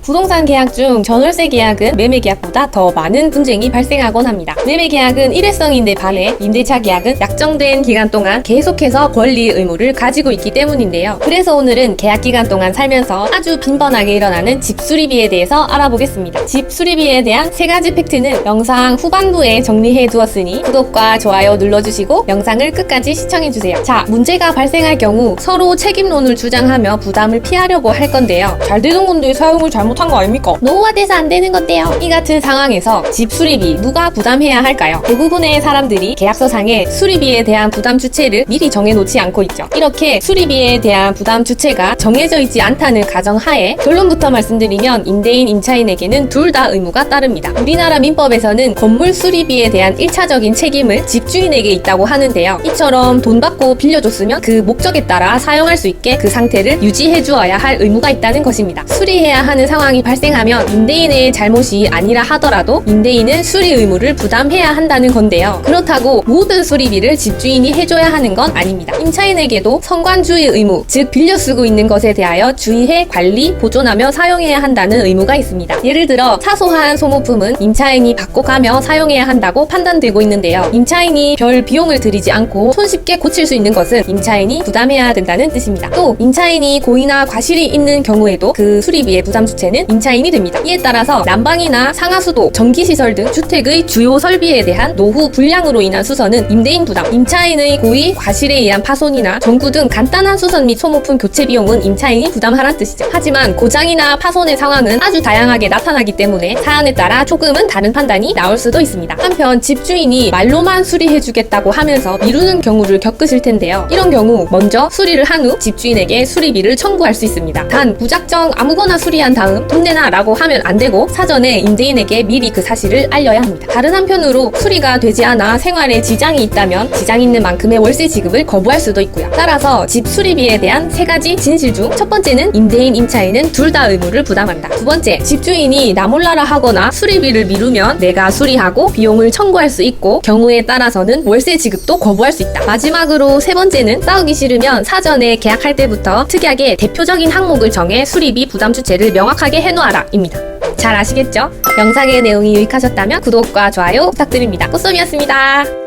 부동산 계약 중 전월세 계약은 매매 계약보다 더 많은 분쟁이 발생하곤 합니다. 매매 계약은 일회성인데 반해 임대차 계약은 약정된 기간 동안 계속해서 권리 의무를 가지고 있기 때문인데요. 그래서 오늘은 계약 기간 동안 살면서 아주 빈번하게 일어나는 집 수리비에 대해서 알아보겠습니다. 집 수리비에 대한 3가지 팩트는 영상 후반부에 정리해 두었으니 구독과 좋아요 눌러주시고 영상을 끝까지 시청해주세요. 자, 문제가 발생할 경우 서로 책임론을 주장하며 부담을 피하려고 할 건데요. 잘 되는 건데 사용을 잘못한 거 아닙니까? 노후화돼서 안 되는 건데요. 이 같은 상황에서 집 수리비 누가 부담해야 할까요? 대부분의 사람들이 계약서상에 수리비에 대한 부담 주체를 미리 정해놓지 않고 있죠. 이렇게 수리비에 대한 부담 주체가 정해져 있지 않다는 가정하에 결론부터 말씀드리면 임대인, 임차인에게는 둘 다 의무가 따릅니다. 우리나라 민법에서는 건물 수리비에 대한 1차적인 책임을 집주인에게 있다고 하는데요. 이처럼 돈 받고 빌려줬으면 그 목적에 따라 사용할 수 있게 그 상태를 유지해 주어야 할 의무가 있다는 것입니다. 수리해야 하는 상황이 발생하면 임대인의 잘못이 아니라 하더라도 임대인은 수리 의무를 부담해야 한다는 건데요. 그렇다고 모든 수리비를 집주인이 해줘야 하는 건 아닙니다. 임차인에게도 성관주의 의무, 즉 빌려 쓰고 있는 것에 대하여 주의해 관리, 보존하며 사용해야 한다는 의무가 있습니다. 예를 들어 사소한 소모품은 임차인이 받고 가며 사용해야 한다고 판단되고 있는데요. 임차인이 별 비용을 들이지 않고 손쉽게 고칠 수 있는 것은 임차인이 부담해야 된다는 뜻입니다. 또 임차인이 고의나 과실이 있는 경우에도 그 수리비의 부담 주체는 임차인이 됩니다. 이에 따라서 난방이나 상하수도, 전기시설 등 주택의 주요 설비에 대한 노후 불량으로 인한 수선은 임대인 부담, 임차인의 고의, 과실에 의한 파손이나 전구 등 간단한 수선 및 소모품 교체 비용은 임차인이 부담하란 뜻이죠. 하지만 고장이나 파손의 상황은 아주 다양하게 나타나기 때문에 사안에 따라 조금은 다른 판단이 나올 수도 있습니다. 한편 집주인이 말로만 수리해주겠다고 하면서 미루는 경우를 겪으실 텐데요. 이런 경우 먼저 수리를 한 후 집주인에게 수리비를 청구할 수 있습니다. 단 무작정 아무거나 수리한 다음 돈 내놔 라고 하면 안 되고 사전에 임대인에게 미리 그 사실을 알려야 합니다. 다른 한편으로 수리가 되지 않아 생활에 지장이 있다면 지장 있는 만큼의 월세 지급을 거부할 수도 있고요. 따라서 집 수리비에 대한 3가지 진실 중 첫 번째는 임대인, 임차인은 둘 다 의무를 부담한다. 두 번째, 집주인이 나몰라라 하거나 수리비를 미루면 내가 수리하고 비용을 청구할 수 있고 경우에 따라서는 월세 지급도 거부할 수 있다. 마지막으로 3번째는 싸우기 싫으면 사전에 계약할 때부터 특이하게 대표적인 항목을 정해 수리비 부담 주체를 명확하게 해놓아라 입니다. 잘 아시겠죠? 영상의 내용이 유익하셨다면 구독과 좋아요 부탁드립니다. 꽃솜이었습니다.